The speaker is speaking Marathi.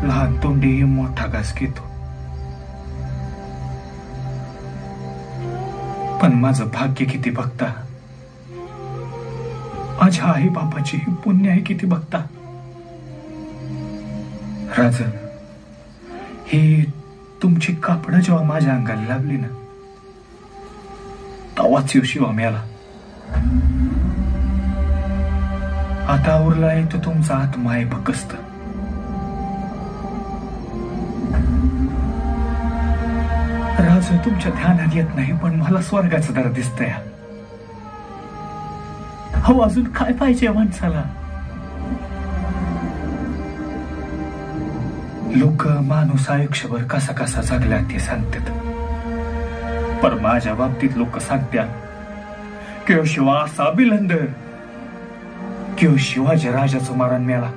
लहान तोंडी मोठा घास घेतो. पण माझं भाग्य किती बघता, माझ्या आई बापाची पुण्य आहे किती बघता. राजन, ही तुमची कापडं जेव्हा माझ्या अंगाला लागली ना, तवाच शिवा मिळाला. आता उरला आहे तो तुमचा आत्मा आहे फकस्त. राज, तुमच्या ध्यानात येत नाही, पण मला स्वर्गाचं दर दिसतंय. हो, अजून काय पाहिजे माणसाला? लोक माणूस आयुष्यभर कसा कसा जगला ते सांगतात, पण माझ्या बाबतीत लोक सांगतात की शिवा असा बिलंद, की शिवाजी राजाचं मरण मिळाला